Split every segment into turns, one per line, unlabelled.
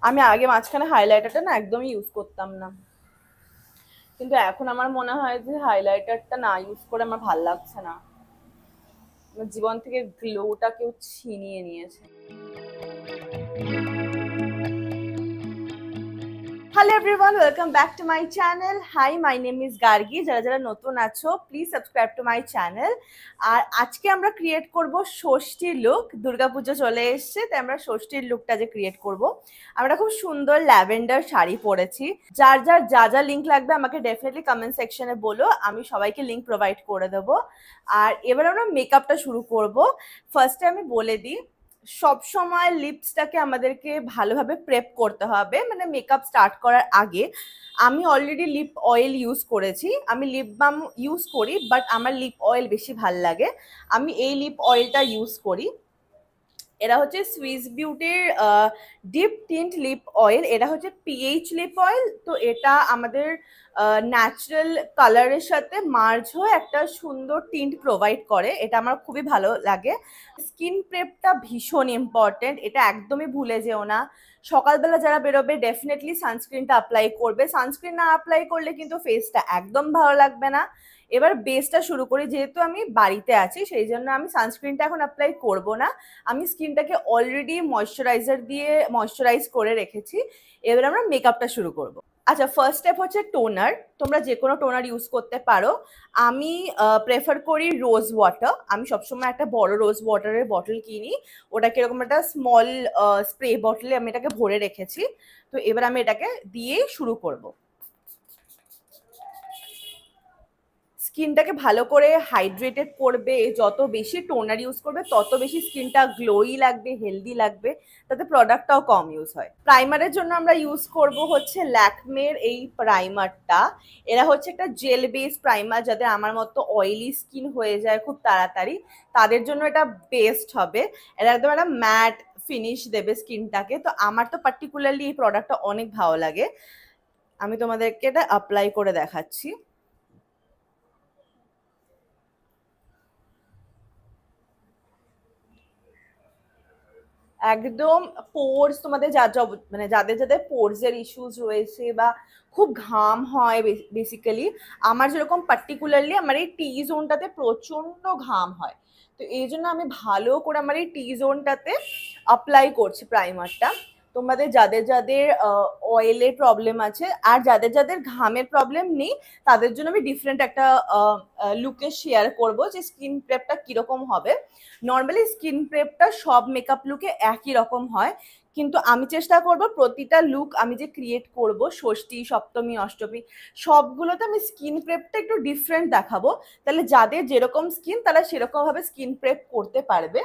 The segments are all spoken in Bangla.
আমি আগে মাঝখানে হাইলাইটারটা না একদমই ইউজ করতাম না, কিন্তু এখন আমার মনে হয় যে হাইলাইটারটা না ইউজ করে আমার ভাল লাগছে না, আমার জীবন থেকে গ্লোটা কেউ ছিনিয়ে নিয়েছে। Hello everyone, welcome back to my channel. Hi, my name is Gargi. যারা যারা নতুন আছো please subscribe to my channel. আর আজকে আমরা ক্রিয়েট করব ষষ্ঠীর লুক। দুর্গাপুজো চলে এসছে, তাই আমরা ষষ্ঠীর লুকটা যে ক্রিয়েট করব। আমরা খুব সুন্দর ল্যাভেন্ডার শাড়ি পরেছি। যার যার যা যা লিঙ্ক লাগবে আমাকে ডেফিনেটলি কমেন্ট সেকশনে বলো, আমি সবাইকে লিঙ্ক প্রোভাইড করে দেবো। আর এবার আমরা মেকআপটা শুরু করব। ফার্স্টে আমি বলে দিই, সব সময় লিপসটাকে আমাদেরকে ভালোভাবে প্রেপ করতে হবে, মানে মেকআপ স্টার্ট করার আগে। আমি অলরেডি লিপ অয়েল ইউজ করেছি, আমি লিপ বাম ইউজ করি, বাট আমার লিপ অয়েল বেশি ভাল লাগে। আমি এই লিপ অয়েলটা ইউজ করি। এরা হচ্ছে সুইস বিউটির ডিপ টিন্ট লিপ অয়েল। এটা হচ্ছে পিএইচ লিপ অয়েল, তো এটা আমাদের ন্যাচারাল কালারের সাথে মার্জ হয়ে একটা সুন্দর টিন্ট প্রোভাইড করে। এটা আমার খুবই ভালো লাগে। স্কিন প্রেপটা ভীষণ ইম্পর্টেন্ট, এটা একদমই ভুলে যেও না। সকালবেলা যারা বেরোবে ডেফিনেটলি সানস্ক্রিনটা অ্যাপ্লাই করবে। সানস্ক্রিন না অ্যাপ্লাই করলে কিন্তু ফেসটা একদম ভালো লাগবে না। এবার বেসটা শুরু করি। যেহেতু আমি বাড়িতে আছি সেই জন্য আমি সানস্ক্রিনটা এখন অ্যাপ্লাই করব না। আমি স্কিনটাকে অলরেডি ময়শ্চারাইজার দিয়ে ময়শ্চারাইজ করে রেখেছি। এবার আমরা মেকআপটা শুরু করব। আচ্ছা, ফার্স্ট স্টেপ হচ্ছে টোনার। তোমরা যে কোনো টোনার ইউজ করতে পারো। আমি প্রেফার করি রোজ ওয়াটার। আমি সবসময় একটা বড় রোজ ওয়াটারের বটল কিনি, ওটাকে এরকম একটা স্মল স্প্রে বটলে আমি এটাকে ভরে রেখেছি। তো এবার আমি এটাকে দিয়ে শুরু করব। স্কিনটাকে ভালো করে হাইড্রেটেড করবে। যত বেশি টোনার ইউজ করবে তত বেশি স্কিনটা গ্লোই লাগবে, হেলদি লাগবে, তাতে প্রোডাক্টটাও কম ইউজ হয়। প্রাইমারের জন্য আমরা ইউজ করব হচ্ছে ল্যাকমের এই প্রাইমারটা। এরা হচ্ছে একটা জেল বেস প্রাইমার, যাদের আমার মতো অয়েলি স্কিন হয়ে যায় খুব তাড়াতাড়ি, তাদের জন্য এটা বেস্ট হবে। এরা একদম একটা ম্যাট ফিনিশ দেবে স্কিনটাকে। তো আমার তো পার্টিকুলারলি এই প্রোডাক্টটা অনেক ভালো লাগে। আমি তোমাদেরকে এটা অ্যাপ্লাই করে দেখাচ্ছি। একদম পোর্স, তোমাদের মানে যাদের যাদের পোর্স এর ইস্যুস রয়েছে বা খুব ঘাম হয় বেসিক্যালি, আমার যেরকম পার্টিকুলারলি আমার এই টি জোনটাতে প্রচন্ড ঘাম হয়। তো এই জন্য আমি ভালো করে আমার এই টি জোনটাতে অ্যাপ্লাই করছি প্রাইমারটা। তোমাদের যাদের যাদের অয়েলের প্রবলেম আছে আর যাদের যাদের ঘামের প্রবলেম নেই, তাদের জন্য আমি ডিফারেন্ট একটা লুকে শেয়ার করব যে স্কিন প্রেপটা কিরকম হবে। নর্মালি স্কিন প্রেপটা সব মেকআপ লুকে একই রকম হয়, কিন্তু আমি চেষ্টা করব প্রতিটা লুক আমি যে ক্রিয়েট করব ষষ্ঠী, সপ্তমী, অষ্টমী, সবগুলোতে আমি স্কিন প্রেপটা একটু ডিফারেন্ট দেখাবো। তাহলে যাদের যেরকম স্কিন তারা সেরকম ভাবে স্কিন প্রেপ করতে পারবে।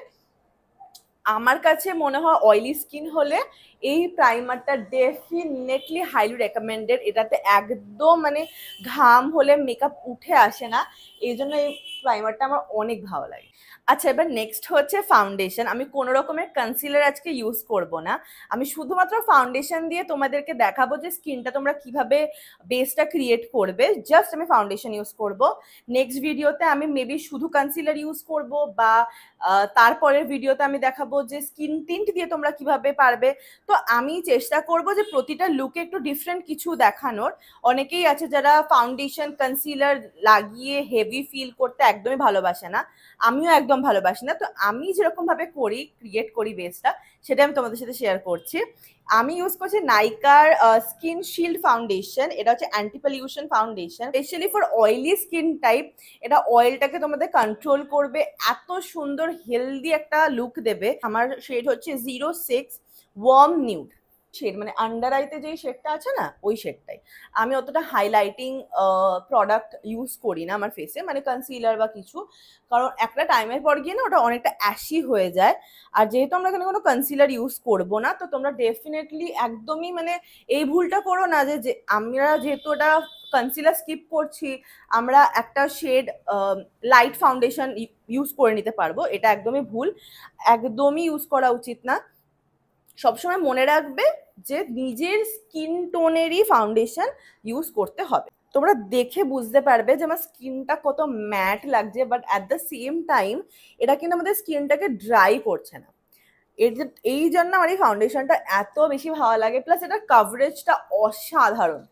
আমার কাছে মনে হয় অয়েলি স্কিন হলে এই প্রাইমারটা ডেফিনেটলি হাইলি রেকমেন্ডেড। এটাতে একদম মানে ঘাম হলে মেকআপ উঠে আসে না, এই জন্য এই প্রাইমারটা আমার অনেক ভালো লাগে। আচ্ছা, এবার নেক্সট হচ্ছে ফাউন্ডেশন। আমি কোনো রকমের কনসিলার আজকে ইউজ করব না, আমি শুধুমাত্র ফাউন্ডেশন দিয়ে তোমাদেরকে দেখাবো যে স্কিনটা তোমরা কিভাবে বেসটা ক্রিয়েট করবে। জাস্ট আমি ফাউন্ডেশন ইউজ করব। নেক্সট ভিডিওতে আমি মেবি শুধু কনসিলার ইউজ করব, বা তারপরের ভিডিওতে আমি দেখাবো যে স্কিন টিন্ট দিয়ে তোমরা কিভাবে পারবে। তো আমি চেষ্টা করব যে প্রতিটা লুকে একটু ডিফারেন্ট কিছু দেখানোর। অনেকেই আছে যারা ফাউন্ডেশন কনসিলার লাগিয়ে হেভি ফিল করতে একদমই ভালোবাসে না, আমিও একদম ভালোবাসি না। তো আমি যেরকম ভাবে করি, ক্রিয়েট করি বেসটা, সেটা আমি তোমাদের সাথে শেয়ার করছি। আমি ইউজ করছি নাইকার স্কিন শিল্ড ফাউন্ডেশন। এটা হচ্ছে anti pollution foundation, specially for oily skin type. এটা অয়েলটাকে তোমাদের কন্ট্রোল করবে, এত সুন্দর হেলদি একটা লুক দেবে। আমার শেড হচ্ছে 06 ওয়ার্ম নিউড শেড, মানে আন্ডার আইতে যেই শেডটা আছে না ওই শেডটাই। আমি অতটা হাইলাইটিং প্রোডাক্ট ইউজ করি না আমার ফেসে, মানে কনসিলার বা কিছু, কারণ একটা টাইমের পর গিয়ে না ওটা অনেকটা অ্যাশি হয়ে যায়। আর যেহেতু আমরা এখানে কোনো কনসিলার ইউজ করবো না, তো তোমরা ডেফিনেটলি একদমই মানে এই ভুলটা করো না যে আমরা যেহেতু ওটা কনসিলার স্কিপ করছি, আমরা একটা শেড লাইট ফাউন্ডেশন ইউজ করে নিতে পারবো। এটা একদমই ভুল, একদমই ইউজ করা উচিত না। সবসময় মনে রাখবে যে নিজের স্কিন টোনেরই ফাউন্ডেশন ইউজ করতে হবে। তোমরা দেখে বুঝতে পারবে যে আমার স্কিনটা কত ম্যাট লাগছে, but at the same time এটা কিন্তু আমাদের স্কিনটাকে ড্রাই করছে না। এই জন্য আমার এই ফাউন্ডেশনটা এত বেশি ভালো লাগে, প্লাস এটার কভারেজটা অসাধারণ।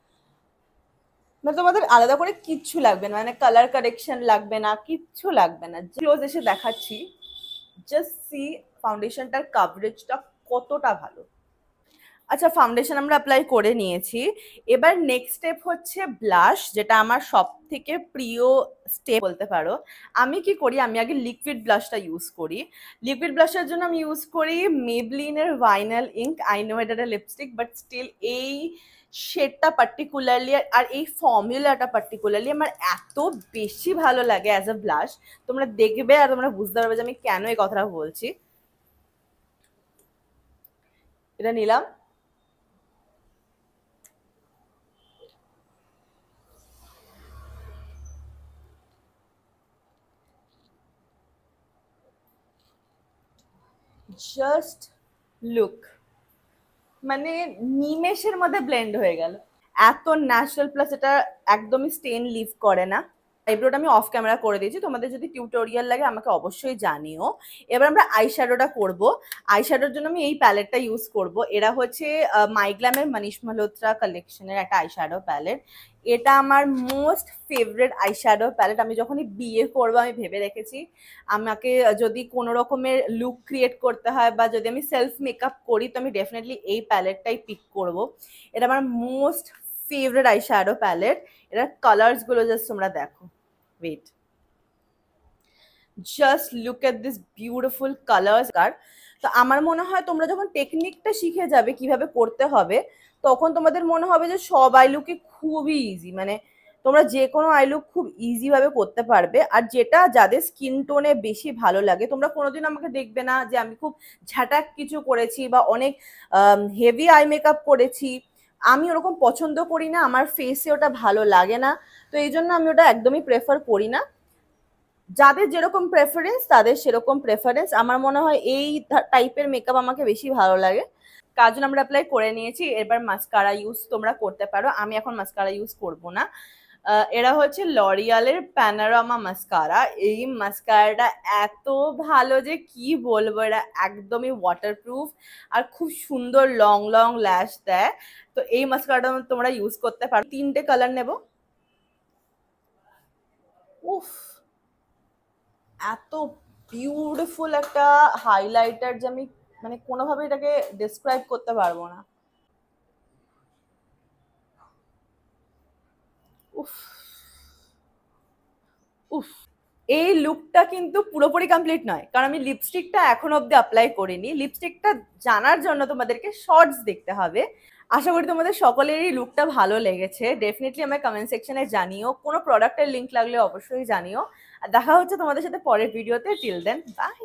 মানে তোমাদের আলাদা করে কিচ্ছু লাগবে না, মানে কালার কারেকশন লাগবে না, কিচ্ছু লাগবে না। ক্লোজ এসে দেখাচ্ছি, জাস্ট সি ফাউন্ডেশনটার কভারেজটা কতটা ভালো। আচ্ছা, ফাউন্ডেশন আমরা অ্যাপ্লাই করে নিয়েছি। এবার নেক্সট স্টেপ হচ্ছে ব্লাশ, যেটা আমার সব থেকে প্রিয় স্টেপ বলতে পারো। আমি কি করি, আমি আগে লিকুইড ব্লাশটা ইউজ করি। লিকুইড ব্লাশের জন্য আমি ইউজ করি মেবলিনের ভাইনাল ইঙ্ক। আই নো এটা লিপস্টিক, বাট স্টিল এই শেডটা পার্টিকুলারলি আর এই ফর্মুলাটা পার্টিকুলারলি আমার এত বেশি ভালো লাগে অ্যাজ আ ব্লাশ। তোমরা দেখবে আর তোমরা বুঝতে পারবে যে আমি কেন এই কথাটা বলছি। এটা নিলাম, জাস্ট লুক, মানে নিমেষের মধ্যে ব্লেন্ড হয়ে গেল। এত ন্যাচারাল, প্লাস এটা একদমই স্টেন লিভ করে না। আইব্রোটা আমি অফ ক্যামেরা করে দিয়েছি, তোমাদের যদি টিউটোরিয়াল লাগে আমাকে অবশ্যই জানিও। এবার আমরা আইশ্যাডোটা করব। আইশ্যাডোর জন্য আমি এই প্যালেটটা ইউজ করব। এরা হচ্ছে মাইগ্ল্যামের মনীষ মালহোত্রা কালেকশনের একটা আইশ্যাডো প্যালেট। এটা আমার মোস্ট ফেভারিট আইশ্যাডো প্যালেট। আমি যখনই বিয়ে করবো আমি ভেবে রেখেছি, আমাকে যদি কোনো রকমের লুক ক্রিয়েট করতে হয় বা যদি আমি সেলফ মেকআপ করি, তো আমি ডেফিনেটলি এই প্যালেটটাই পিক করব। এটা আমার মোস্ট ফেভারিট আইশ্যাডো প্যালেট। এটার কালার্সগুলো জাস্ট তোমরা দেখো, wait, just look at this beautiful colours. তো আমার মনে হয় তোমরা যখন টেকনিকটা শিখে যাবে কিভাবে করতে হবে, তখন তোমাদের মনে হবে যে সব আই লুকই খুবই ইজি, মানে তোমরা যে কোনো আই লুক খুব ইজি ভাবে করতে পারবে। আর যেটা যাদের স্কিন টোনে বেশি ভালো লাগে, তোমরা কোনোদিন আমাকে দেখবে না যে আমি খুব ঝাঁটাক কিছু করেছি বা অনেক হেভি আই মেকআপ করেছি। আমি ওরকম পছন্দ করি না, আমার ফেসে ওটা ভালো লাগে না। তো এই জন্য আমি ওটা একদমই প্রেফার করি না। যাদের যেরকম প্রেফারেন্স তাদের সেরকম প্রেফারেন্স। আমার মনে হয় এই টাইপের মেকআপ আমাকে বেশি ভালো লাগে। কাজল আমরা অ্যাপ্লাই করে নিয়েছি, এবার মাস্কারা ইউজ তোমরা করতে পারো। আমি এখন মাস্কারা ইউজ করব না। এরা হচ্ছে লরিয়ালের প্যানোরামা মাস্কারা। এই মাস্কারাটা এত ভালো যে কি বলবো, এটা একদমই ওয়াটারপ্রুফ আর খুব সুন্দর লং লং ল্যাশ দেয়। তো এই মাস্কারাটা তোমরা ইউজ করতে পারো। 3টে কালার নেব। উফ, এত বিউটিফুল একটা হাইলাইটার যে আমি মানে কোনোভাবে এটাকে ডিসক্রাইব করতে পারবো না। উফ উফ, এই লুকটা কিন্তু পুরোপুরি কমপ্লিট নয়, কারণ আমি লিপস্টিকটা এখনো অব্দি অ্যাপ্লাই করিনি। লিপস্টিকটা জানার জন্য তোমাদেরকে শর্টস দেখতে হবে। আশা করি তোমাদের সকলেরই লুকটা ভালো লেগেছে। ডেফিনেটলি আমার কমেন্ট সেকশনে জানিও, কোনো প্রোডাক্টের লিঙ্ক লাগলে অবশ্যই জানিও। আর দেখা হচ্ছে তোমাদের সাথে পরের ভিডিওতে। Till then, by.